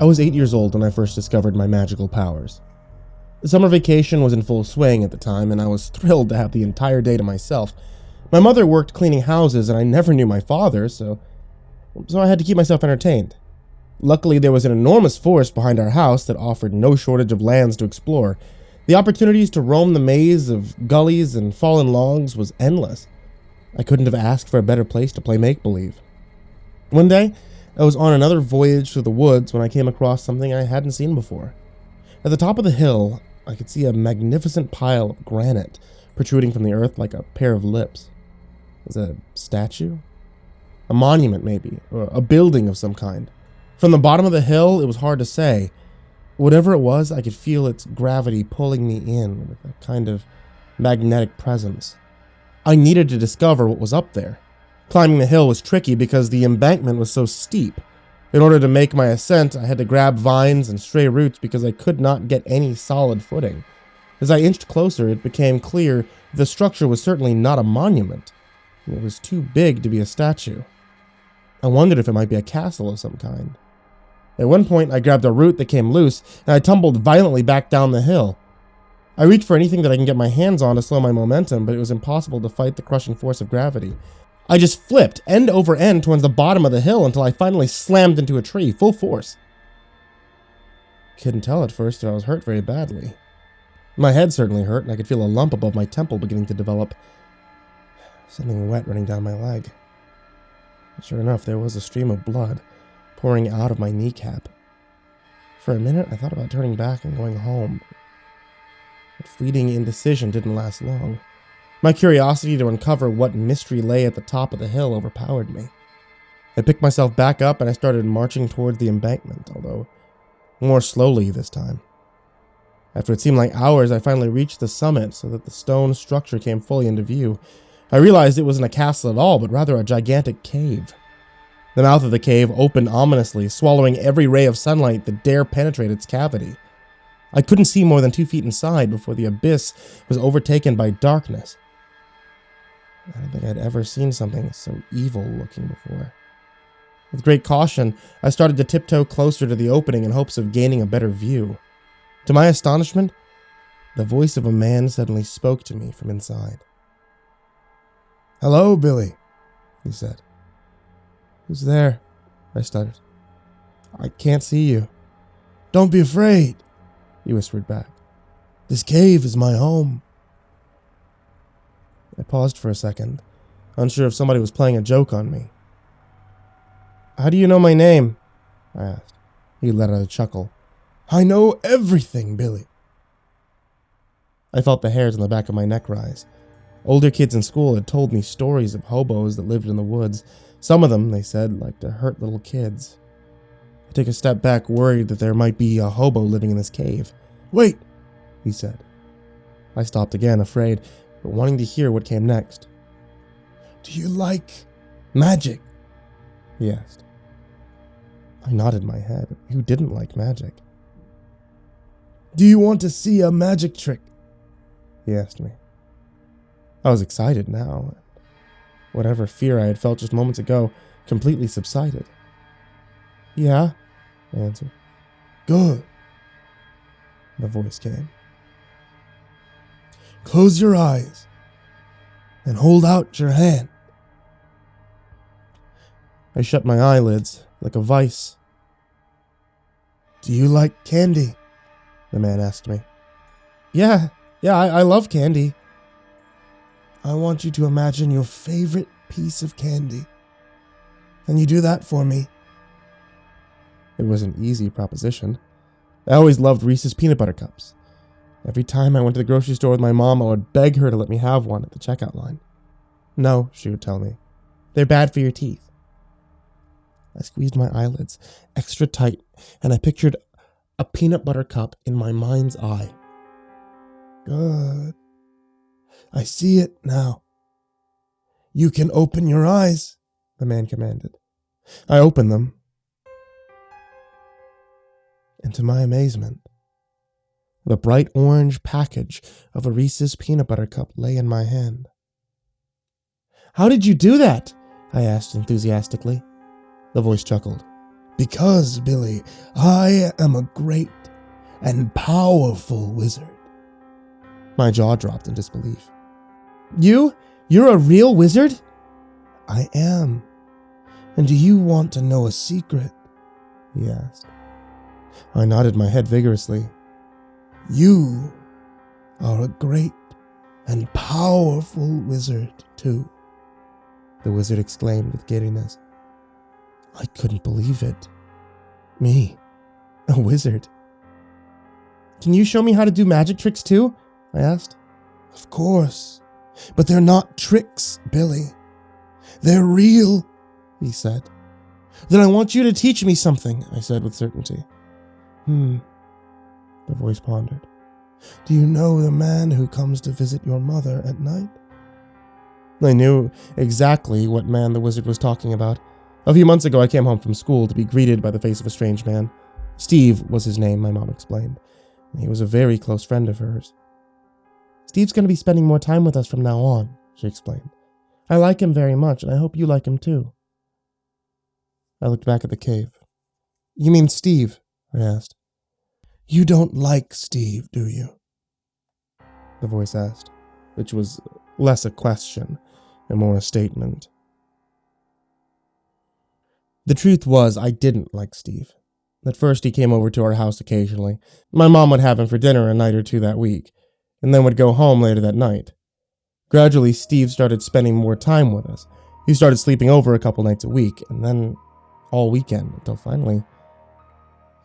I was 8 years old when I first discovered my magical powers. The summer vacation was in full swing at the time, and I was thrilled to have the entire day to myself. My mother worked cleaning houses, and I never knew my father, so I had to keep myself entertained. Luckily, there was an enormous forest behind our house that offered no shortage of lands to explore. The opportunities to roam the maze of gullies and fallen logs was endless. I couldn't have asked for a better place to play make-believe. One day, I was on another voyage through the woods when I came across something I hadn't seen before. At the top of the hill, I could see a magnificent pile of granite protruding from the earth like a pair of lips. Was it a statue? A monument, maybe, or a building of some kind. From the bottom of the hill, it was hard to say. Whatever it was, I could feel its gravity pulling me in with a kind of magnetic presence. I needed to discover what was up there. Climbing the hill was tricky because the embankment was so steep. In order to make my ascent, I had to grab vines and stray roots because I could not get any solid footing. As I inched closer, it became clear the structure was certainly not a monument. It was too big to be a statue. I wondered if it might be a castle of some kind. At one point, I grabbed a root that came loose, and I tumbled violently back down the hill. I reached for anything that I can get my hands on to slow my momentum, but it was impossible to fight the crushing force of gravity. I just flipped end over end towards the bottom of the hill until I finally slammed into a tree, full force. Couldn't tell at first if I was hurt very badly. My head certainly hurt, and I could feel a lump above my temple beginning to develop. Something wet running down my leg. Sure enough, there was a stream of blood pouring out of my kneecap. For a minute, I thought about turning back and going home. But fleeting indecision didn't last long. My curiosity to uncover what mystery lay at the top of the hill overpowered me. I picked myself back up and I started marching towards the embankment, although more slowly this time. After it seemed like hours, I finally reached the summit so that the stone structure came fully into view. I realized it wasn't a castle at all, but rather a gigantic cave. The mouth of the cave opened ominously, swallowing every ray of sunlight that dare penetrate its cavity. I couldn't see more than 2 feet inside before the abyss was overtaken by darkness. I don't think I'd ever seen something so evil-looking before. With great caution, I started to tiptoe closer to the opening in hopes of gaining a better view. To my astonishment, the voice of a man suddenly spoke to me from inside. "Hello, Billy," he said. "Who's there?" I stuttered. "I can't see you." "Don't be afraid," he whispered back. "This cave is my home." I paused for a second, unsure if somebody was playing a joke on me. "How do you know my name?" I asked. He let out a chuckle. "I know everything, Billy." I felt the hairs on the back of my neck rise. Older kids in school had told me stories of hobos that lived in the woods. Some of them, they said, liked to hurt little kids. I took a step back, worried that there might be a hobo living in this cave. "Wait," he said. I stopped again, afraid, but wanting to hear what came next. "Do you like magic?" he asked. I nodded my head. Who didn't like magic? "Do you want to see a magic trick?" he asked me. I was excited now. Whatever fear I had felt just moments ago completely subsided. "Yeah," I answered. "Good." The voice came. "Close your eyes and hold out your hand." I shut my eyelids like a vice. "Do you like candy?" the man asked me. Yeah, I love candy." "I want you to imagine your favorite piece of candy. Can you do that for me?" It was an easy proposition. I always loved Reese's peanut butter cups. Every time I went to the grocery store with my mom, I would beg her to let me have one at the checkout line. "No," she would tell me. "They're bad for your teeth." I squeezed my eyelids extra tight, and I pictured a peanut butter cup in my mind's eye. "Good. I see it now. You can open your eyes," the man commanded. I opened them. And to my amazement, the bright orange package of a Reese's peanut butter cup lay in my hand. "How did you do that?" I asked enthusiastically. The voice chuckled. Because, Billy, I am a great and powerful wizard. My jaw dropped in disbelief. You're a real wizard? I am. And do you want to know a secret? He asked. I nodded my head vigorously. You are a great and powerful wizard, too, the wizard exclaimed with giddiness. I couldn't believe it. Me, a wizard. Can you show me how to do magic tricks too? I asked. Of course, but they're not tricks, Billy. They're real, he said. Then I want you to teach me something, I said with certainty. The voice pondered. Do you know the man who comes to visit your mother at night? I knew exactly what man the wizard was talking about. A few months ago, I came home from school to be greeted by the face of a strange man. Steve was his name, my mom explained. He was a very close friend of hers. Steve's going to be spending more time with us from now on, she explained. I like him very much, and I hope you like him too. I looked back at the cave. You mean Steve? I asked. You don't like Steve, do you? The voice asked, which was less a question and more a statement. The truth was, I didn't like Steve. At first, he came over to our house occasionally. My mom would have him for dinner a night or two that week, and then would go home later that night. Gradually, Steve started spending more time with us. He started sleeping over a couple nights a week, and then all weekend, until finally,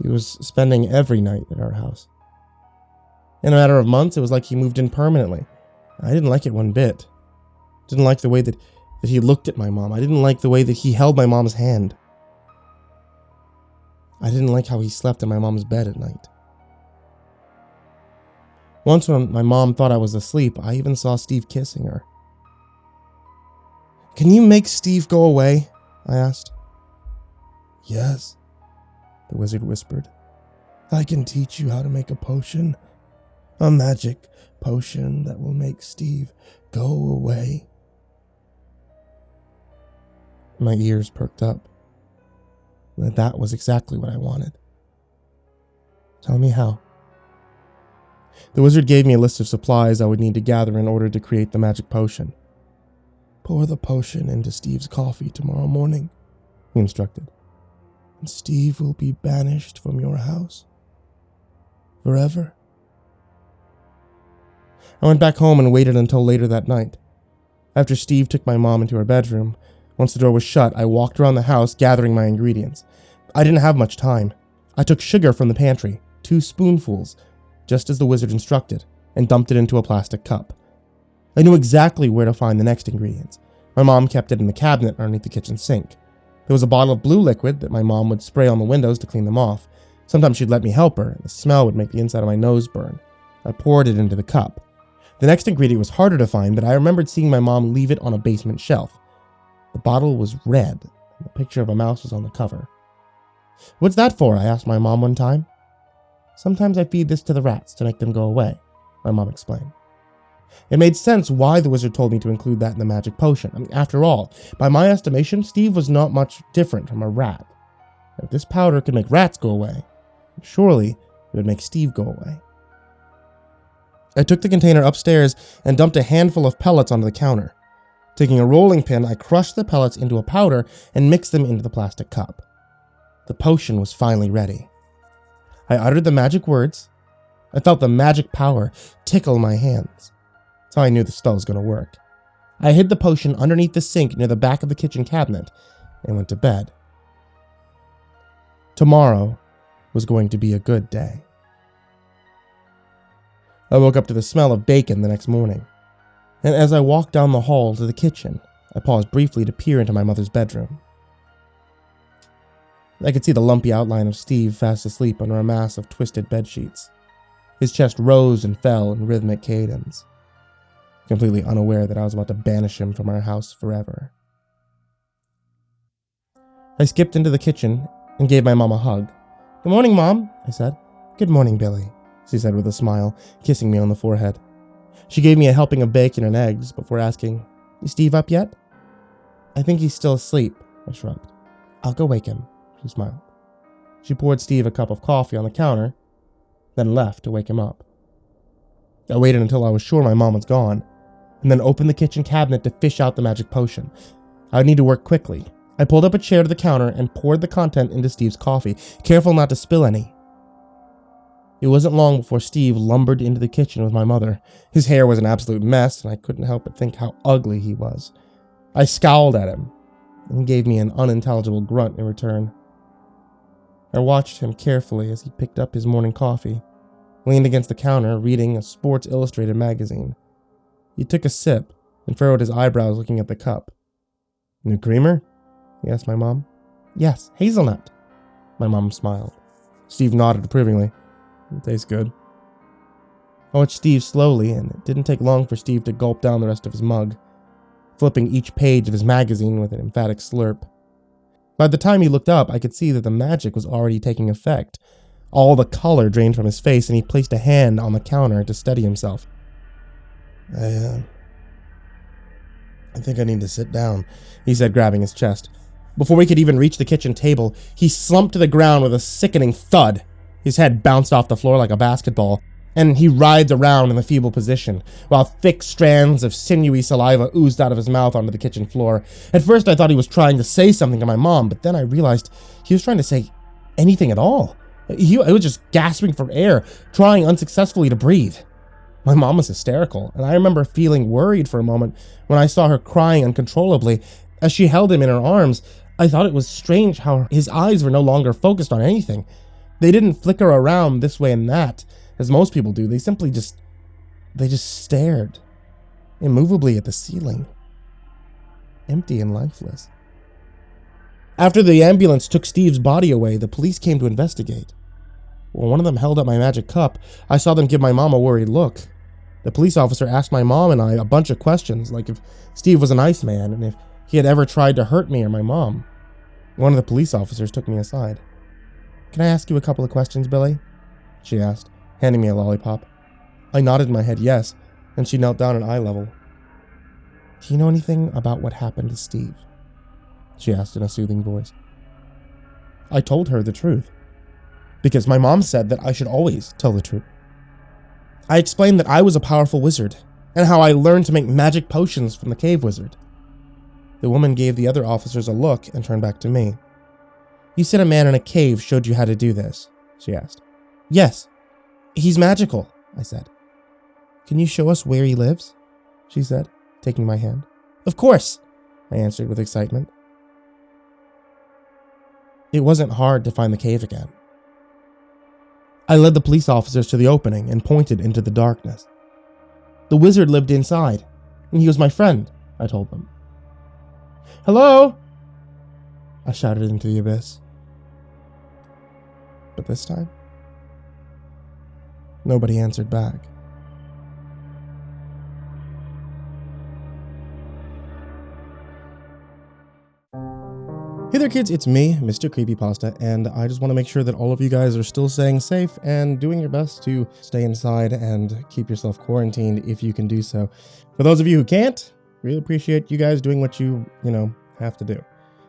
he was spending every night at our house. In a matter of months, it was like he moved in permanently. I didn't like it one bit. Didn't like the way that he looked at my mom. I didn't like the way that he held my mom's hand. I didn't like how he slept in my mom's bed at night. Once when my mom thought I was asleep, I even saw Steve kissing her. Can you make Steve go away? I asked. Yes, the wizard whispered. I can teach you how to make a potion. A magic potion that will make Steve go away. My ears perked up. That was exactly what I wanted. Tell me how. The wizard gave me a list of supplies I would need to gather in order to create the magic potion. Pour the potion into Steve's coffee tomorrow morning, he instructed. And Steve will be banished from your house. Forever. I went back home and waited until later that night. After Steve took my mom into her bedroom, once the door was shut, I walked around the house gathering my ingredients. I didn't have much time. I took sugar from the pantry, 2 spoonfuls, just as the wizard instructed, and dumped it into a plastic cup. I knew exactly where to find the next ingredients. My mom kept it in the cabinet underneath the kitchen sink. There was a bottle of blue liquid that my mom would spray on the windows to clean them off. Sometimes she'd let me help her, and the smell would make the inside of my nose burn. I poured it into the cup. The next ingredient was harder to find, but I remembered seeing my mom leave it on a basement shelf. The bottle was red, and the picture of a mouse was on the cover. What's that for? I asked my mom one time. Sometimes I feed this to the rats to make them go away, my mom explained. It made sense why the wizard told me to include that in the magic potion. After all, by my estimation, Steve was not much different from a rat. If this powder could make rats go away, surely it would make Steve go away. I took the container upstairs and dumped a handful of pellets onto the counter. Taking a rolling pin, I crushed the pellets into a powder and mixed them into the plastic cup. The potion was finally ready. I uttered the magic words. I felt the magic power tickle my hands. That's how I knew the spell was going to work. I hid the potion underneath the sink near the back of the kitchen cabinet and went to bed. Tomorrow was going to be a good day. I woke up to the smell of bacon the next morning. And as I walked down the hall to the kitchen, I paused briefly to peer into my mother's bedroom. I could see the lumpy outline of Steve fast asleep under a mass of twisted bedsheets. His chest rose and fell in rhythmic cadence, completely unaware that I was about to banish him from our house forever. I skipped into the kitchen and gave my mom a hug. "Good morning, Mom," I said. "Good morning, Billy," she said with a smile, kissing me on the forehead. She gave me a helping of bacon and eggs before asking, "Is Steve up yet?" "I think he's still asleep," I shrugged. "I'll go wake him," she smiled. She poured Steve a cup of coffee on the counter, then left to wake him up. I waited until I was sure my mom was gone, and then opened the kitchen cabinet to fish out the magic potion. I would need to work quickly. I pulled up a chair to the counter and poured the content into Steve's coffee, careful not to spill any. It wasn't long before Steve lumbered into the kitchen with my mother. His hair was an absolute mess, and I couldn't help but think how ugly he was. I scowled at him, and he gave me an unintelligible grunt in return. I watched him carefully as he picked up his morning coffee, leaned against the counter reading a Sports Illustrated magazine. He took a sip and furrowed his eyebrows looking at the cup. "New creamer?" he asked my mom. "Yes, hazelnut." My mom smiled. Steve nodded approvingly. "It tastes good." I watched Steve slowly, and it didn't take long for Steve to gulp down the rest of his mug, flipping each page of his magazine with an emphatic slurp. By the time he looked up, I could see that the magic was already taking effect. All the color drained from his face, and he placed a hand on the counter to steady himself. I think I need to sit down, he said, grabbing his chest. Before we could even reach the kitchen table, he slumped to the ground with a sickening thud. His head bounced off the floor like a basketball, and he writhed around in a feeble position, while thick strands of sinewy saliva oozed out of his mouth onto the kitchen floor. At first I thought he was trying to say something to my mom, but then I realized he was trying to say anything at all. He was just gasping for air, trying unsuccessfully to breathe. My mom was hysterical, and I remember feeling worried for a moment when I saw her crying uncontrollably. As she held him in her arms, I thought it was strange how his eyes were no longer focused on anything. They didn't flicker around this way and that, as most people do. They simply just stared, immovably at the ceiling, empty and lifeless. After the ambulance took Steve's body away, the police came to investigate. When one of them held up my magic cup, I saw them give my mom a worried look. The police officer asked my mom and I a bunch of questions, like if Steve was an Iceman and if he had ever tried to hurt me or my mom. One of the police officers took me aside. "Can I ask you a couple of questions, Billy?" she asked, handing me a lollipop. I nodded my head yes, and she knelt down at eye level. "Do you know anything about what happened to Steve?" she asked in a soothing voice. I told her the truth, because my mom said that I should always tell the truth. I explained that I was a powerful wizard, and how I learned to make magic potions from the cave wizard. The woman gave the other officers a look and turned back to me. "You said a man in a cave showed you how to do this?" she asked. "Yes. He's magical," I said. "Can you show us where he lives?" she said, taking my hand. "Of course," I answered with excitement. It wasn't hard to find the cave again. I led the police officers to the opening and pointed into the darkness. The wizard lived inside, and he was my friend, I told them. "Hello?" I shouted into the abyss. But this time, nobody answered back. Hey there kids, it's me, Mr. Creepypasta, and I just want to make sure that all of you guys are still staying safe and doing your best to stay inside and keep yourself quarantined if you can do so. For those of you who can't, really appreciate you guys doing what you have to do.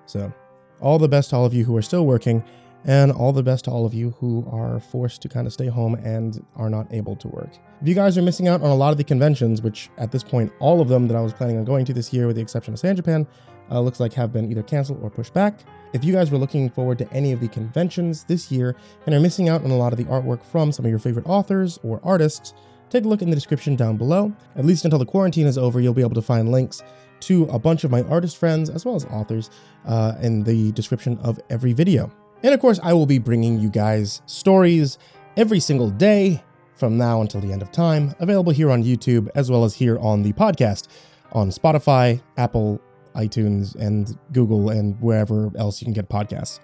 So, all the best to all of you who are still working, and all the best to all of you who are forced to kind of stay home and are not able to work. If you guys are missing out on a lot of the conventions, which at this point, all of them that I was planning on going to this year with the exception of San Japan, looks like have been either canceled or pushed back. If you guys were looking forward to any of the conventions this year and are missing out on a lot of the artwork from some of your favorite authors or artists, take a look in the description down below. At least until the quarantine is over, you'll be able to find links to a bunch of my artist friends as well as authors in the description of every video. And of course, I will be bringing you guys stories every single day from now until the end of time, available here on YouTube as well as here on the podcast on Spotify, Apple, iTunes, and Google, and wherever else you can get podcasts.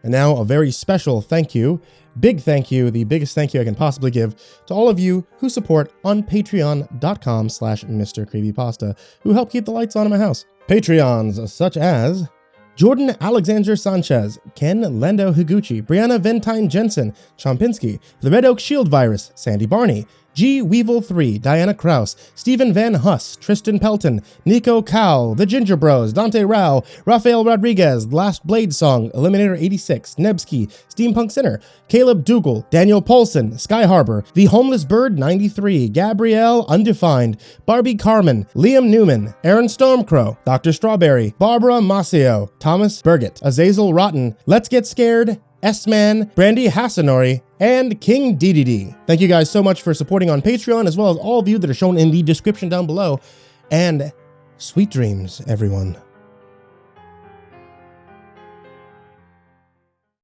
And now a very special thank you, big thank you, the biggest thank you I can possibly give to all of you who support on patreon.com/MrCreepypasta, who help keep the lights on in my house. Patreons such as Jordan Alexander Sanchez, Ken Lando Higuchi, Brianna Van Tine-Janzen, Chompski, TheRedOakShieldVirus, Sindee Barney, G. Weevil3, Diana Kraus, Stephen VanHuss, Tristain Pelton, Nico, TheGingerBroz, Dante Rowe, Raphael Rodriguez, Lastbladesong, Eliminator86, Nebsky, SteampunkSinner, Kaleb Dougal, Daniel Poulsen, Sky Harbor, The Homeless Bird 93, Gabrielle Undefined, Barbie Carmen, Liam Newman, Aaron Stormcrow, Dr. Strawberry, Barbara Maceo, Thomas Burgett, Azazel Rotten, Let's Get Scared, S-Man, Brandy Hasanori, and King DDD. Thank you guys so much for supporting on Patreon, as well as all of you that are shown in the description down below. And sweet dreams, everyone.